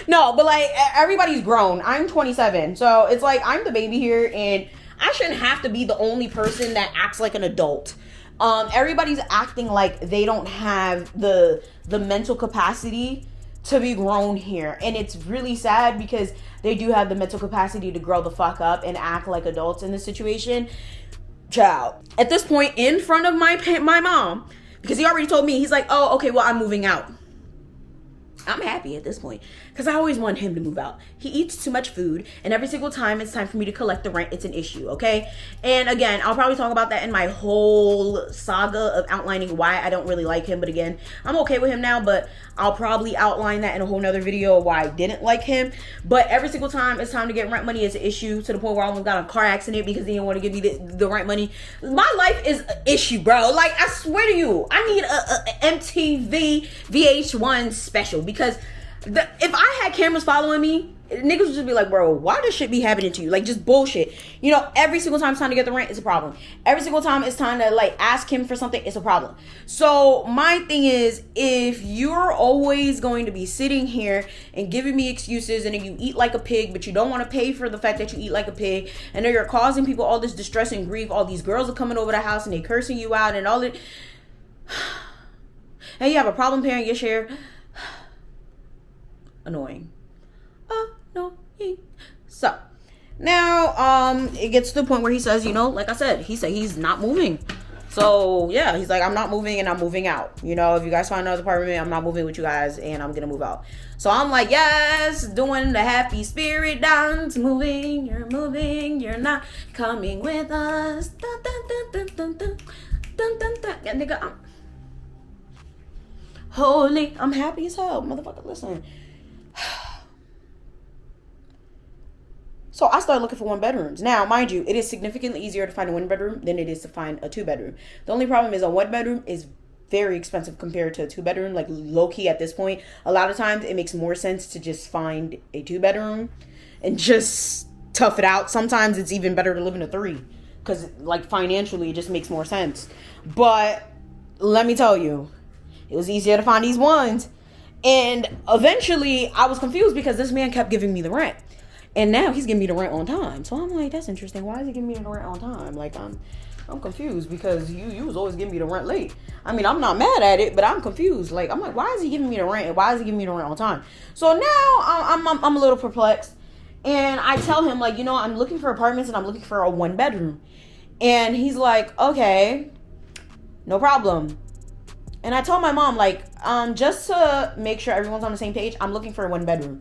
No, but like everybody's grown. I'm 27, so it's like I'm the baby here, and I shouldn't have to be the only person that acts like an adult. Everybody's acting like they don't have the mental capacity to be grown here, and it's really sad because they do have the mental capacity to grow the fuck up and act like adults in this situation. Child, at this point, in front of my mom, because he already told me, he's like, oh, okay, well, I'm moving out. I'm happy at this point because I always want him to move out. He eats too much food, and every single time it's time for me to collect the rent, it's an issue, okay? And again, I'll probably talk about that in my whole saga of outlining why I don't really like him. But again, I'm okay with him now, but I'll probably outline that in a whole nother video why I didn't like him. But every single time it's time to get rent money, it's an issue, to the point where I almost got in a car accident because they didn't want to give me the rent money. My life is an issue, bro. Like, I swear to you, I need a MTV VH1 special, because if I had cameras following me, niggas would just be like, bro, why does shit be happening to you? Like, just bullshit. You know, every single time it's time to get the rent, it's a problem. Every single time it's time to, like, ask him for something, it's a problem. So my thing is, if you're always going to be sitting here and giving me excuses, and then you eat like a pig, but you don't want to pay for the fact that you eat like a pig, and then you're causing people all this distress and grief, all these girls are coming over the house and they cursing you out and all that, and you have a problem paying your share. Annoying. So now it gets to the point where he says, you know, like I said, he said he's not moving. So yeah, he's like, I'm not moving and I'm moving out. You know, if you guys find another apartment, I'm not moving with you guys and I'm gonna move out. So I'm like, yes, doing the happy spirit dance, moving, you're not coming with us. Dun, dun, dun, dun, dun, dun, dun, dun, dun. Yeah, nigga, holy, I'm happy as hell, motherfucker. Listen. So I started looking for 1-bedrooms. Now, mind you, it is significantly easier to find a 1-bedroom than it is to find a 2-bedroom. The only problem is a 1-bedroom is very expensive compared to a 2-bedroom. Like, low-key at this point, a lot of times it makes more sense to just find a 2-bedroom and just tough it out. Sometimes it's even better to live in a 3 because, like, financially it just makes more sense. But let me tell you, it was easier to find these ones. And eventually I was confused because this man kept giving me the rent. And now he's giving me the rent on time. So I'm like, that's interesting. Why is he giving me the rent on time? Like, I'm confused because you was always giving me the rent late. I mean, I'm not mad at it, but I'm confused. Like, I'm like, why is he giving me the rent? And why is he giving me the rent on time? So now I'm a little perplexed. And I tell him, like, you know, I'm looking for apartments and I'm looking for a 1-bedroom. And he's like, okay, no problem. And I told my mom, like, just to make sure everyone's on the same page, I'm looking for a 1-bedroom.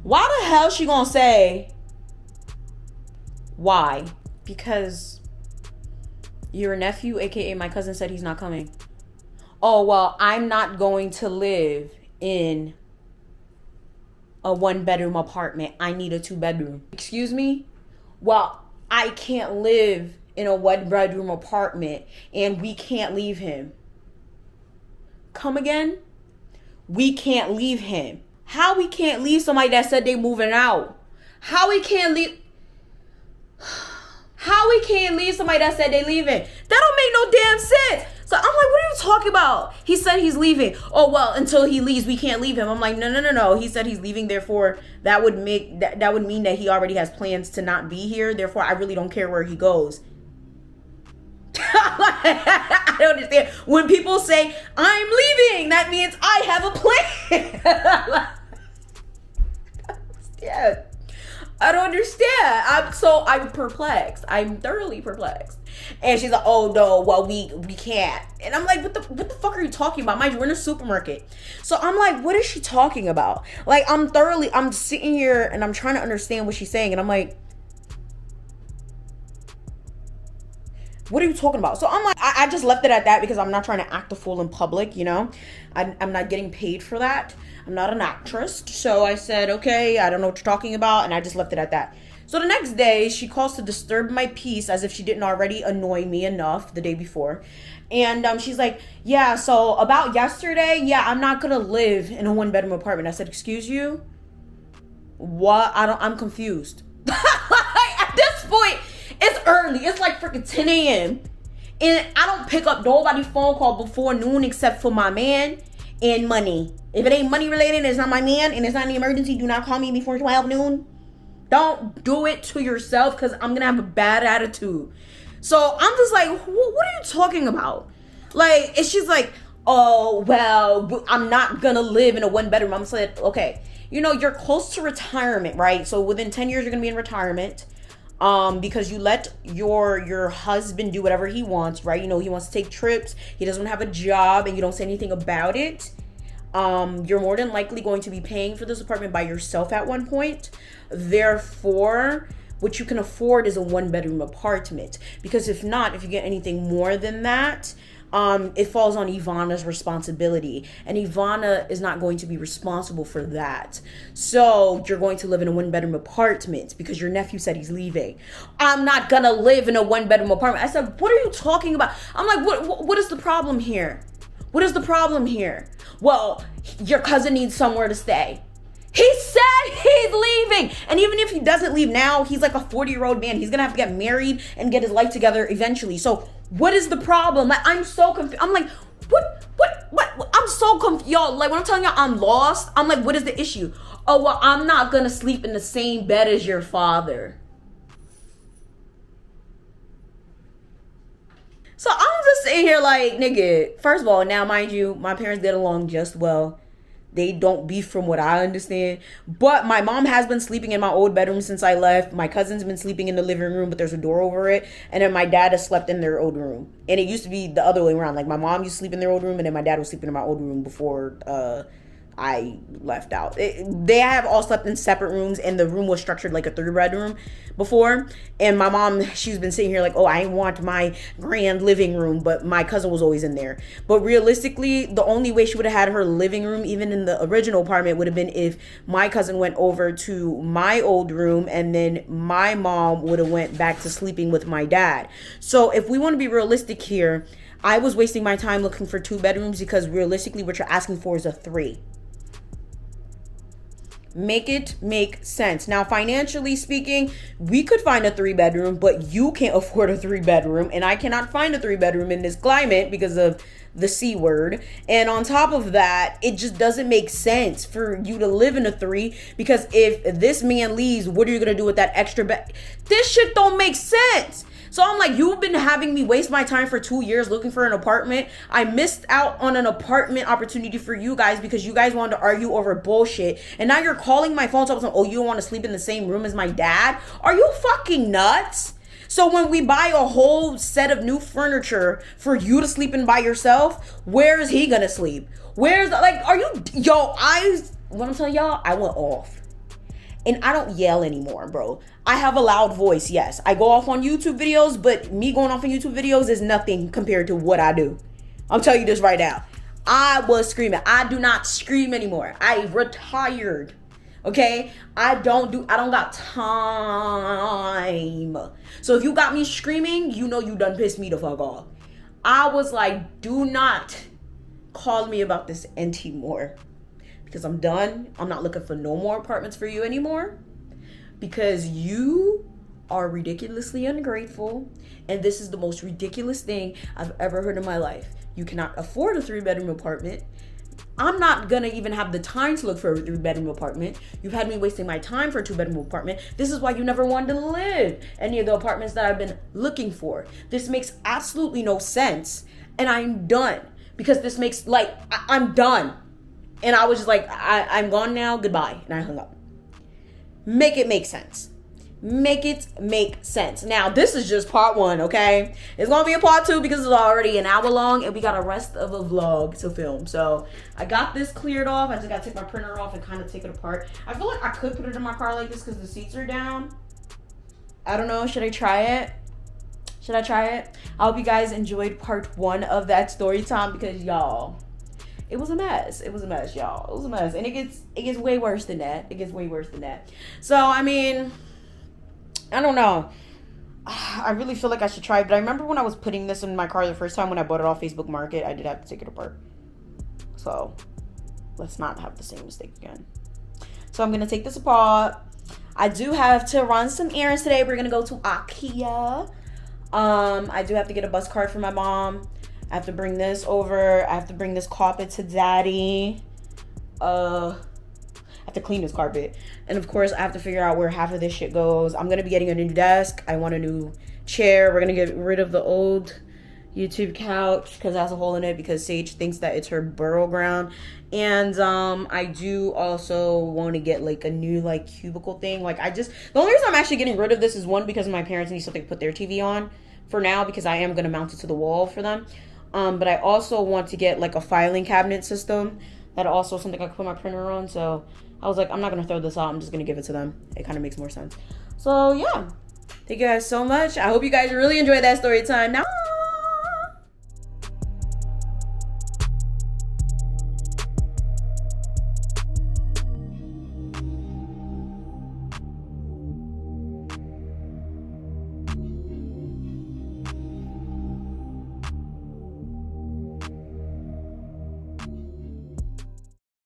Why the hell she gonna say why? Because your nephew, aka my cousin, said he's not coming. Oh, well, I'm not going to live in a 1-bedroom apartment. I need a 2-bedroom. Excuse me? Well, I can't live in a 1-bedroom apartment and we can't leave him. Come again? We can't leave him. How we can't leave somebody that said they moving out? How we can't leave somebody that said they leaving? That don't make no damn sense. So I'm like, what are you talking about? He said he's leaving. Oh, well, until he leaves, we can't leave him. I'm like, no. He said he's leaving, therefore that would mean that he already has plans to not be here. Therefore, I really don't care where he goes. I don't understand. When people say, I'm leaving, that means I have a plan. Yeah, I don't understand. I'm perplexed. I'm thoroughly perplexed. And she's like, oh no, well we can't. And I'm like, what the fuck are you talking about? Mind you, we're in a supermarket. So I'm like, what is she talking about? Like, I'm sitting here and I'm trying to understand what she's saying. And I'm like, what are you talking about? So I'm like, I just left it at that because I'm not trying to act a fool in public, you know? I'm not getting paid for that. I'm not an actress. So I said, okay, I don't know what you're talking about. And I just left it at that. So the next day, she calls to disturb my peace as if she didn't already annoy me enough the day before. And she's like, yeah, so about yesterday, yeah, I'm not going to live in a 1-bedroom apartment. I said, excuse you? What? I'm confused. At this point, it's early. It's like freaking 10 a.m. And I don't pick up nobody's phone call before noon except for my man and money. If it ain't money related, it's not my man, and it's not an emergency, do not call me before 12 noon. Don't do it to yourself because I'm going to have a bad attitude. So I'm just like, what are you talking about? Like, it's just like, oh, well, I'm not going to live in a 1-bedroom. I'm like, okay, you know, you're close to retirement, right? So within 10 years, you're going to be in retirement. Because you let your husband do whatever he wants, right? You know, he wants to take trips. He doesn't have a job and you don't say anything about it. You're more than likely going to be paying for this apartment by yourself at one point. Therefore, what you can afford is a 1-bedroom apartment. Because if not, if you get anything more than that, it falls on Yvana's responsibility. And Yvana is not going to be responsible for that. So you're going to live in a 1-bedroom apartment because your nephew said he's leaving. I'm not gonna live in a 1-bedroom apartment. I said, what are you talking about? I'm like, what is the problem here? What is the problem here? Well, your cousin needs somewhere to stay. He said he's leaving. And even if he doesn't leave now, he's like a 40-year-old man. He's going to have to get married and get his life together eventually. So what is the problem? Like, I'm so confused. I'm like, what? I'm so confused. Y'all, like, when I'm telling y'all I'm lost, I'm like, what is the issue? Oh, well, I'm not going to sleep in the same bed as your father. So I'm just sitting here like, nigga, first of all, now, mind you, my parents get along just well. They don't beef from what I understand. But my mom has been sleeping in my old bedroom since I left. My cousin's been sleeping in the living room, but there's a door over it. And then my dad has slept in their old room. And it used to be the other way around. Like, my mom used to sleep in their old room, and then my dad was sleeping in my old room before I left out. They have all slept in separate rooms, and the room was structured like a 3-bedroom before. And my mom, she's been sitting here like, oh, I want my grand living room, but my cousin was always in there. But realistically, the only way she would have had her living room, even in the original apartment, would have been if my cousin went over to my old room, and then my mom would have went back to sleeping with my dad. So if we want to be realistic here, I was wasting my time looking for 2 bedrooms because realistically what you're asking for is a 3. Make it make sense. Now, financially speaking, we could find a 3-bedroom, but you can't afford a 3-bedroom, and I cannot find a 3-bedroom in this climate because of the C word. And on top of that, it just doesn't make sense for you to live in a 3, because if this man leaves, what are you gonna do with that extra bed? This shit don't make sense. So I'm like, you've been having me waste my time for 2 years looking for an apartment. I missed out on an apartment opportunity for you guys because you guys wanted to argue over bullshit. And now you're calling my phone up saying, oh, you don't want to sleep in the same room as my dad? Are you fucking nuts? So when we buy a whole set of new furniture for you to sleep in by yourself, where is he gonna sleep? Where's, like, are you, what I'm telling y'all, I went off. And I don't yell anymore, bro. I have a loud voice, yes. I go off on YouTube videos, but me going off on YouTube videos is nothing compared to what I do. I'm telling you this right now. I was screaming. I do not scream anymore. I retired. Okay? I don't got time. So if you got me screaming, you know you done pissed me the fuck off. I was like, do not call me about this anymore. Because I'm done. I'm not looking for no more apartments for you anymore. Because you are ridiculously ungrateful. And this is the most ridiculous thing I've ever heard in my life. You cannot afford a 3-bedroom apartment. I'm not gonna even have the time to look for a 3-bedroom apartment. You've had me wasting my time for a 2-bedroom apartment. This is why you never wanted to live any of the apartments that I've been looking for. This makes absolutely no sense. And I'm done. Because this makes, like, I'm done. And I was just like, I'm gone now, goodbye. And I hung up. Make it make sense. Make it make sense. Now, this is just part 1, okay? It's going to be a part 2 because it's already an hour long and we got a rest of a vlog to film. So, I got this cleared off. I just got to take my printer off and kind of take it apart. I feel like I could put it in my car like this because the seats are down. I don't know. Should I try it? I hope you guys enjoyed part 1 of that story time because, y'all, it was a mess, y'all. It was a mess. And it gets way worse than that. So, I mean, I don't know. I really feel like I should try it. But I remember when I was putting this in my car the first time when I bought it off Facebook Market, I did have to take it apart. So, let's not have the same mistake again. So, I'm going to take this apart. I do have to run some errands today. We're going to go to IKEA. I do have to get a bus card for my mom. I have to bring this over. I have to bring this carpet to daddy. I have to clean this carpet. And of course, I have to figure out where half of this shit goes. I'm going to be getting a new desk. I want a new chair. We're going to get rid of the old YouTube couch because it has a hole in it because Sage thinks that it's her burial ground. And I do also want to get like a new like cubicle thing. Like the only reason I'm actually getting rid of this is one, because my parents need something to put their TV on for now because I am going to mount it to the wall for them. But I also want to get like a filing cabinet system that also something I could put my printer on. So I was like, I'm not gonna throw this out. I'm just gonna give it to them. It kind of makes more sense. So yeah, thank you guys so much. I hope you guys really enjoyed that story time. Now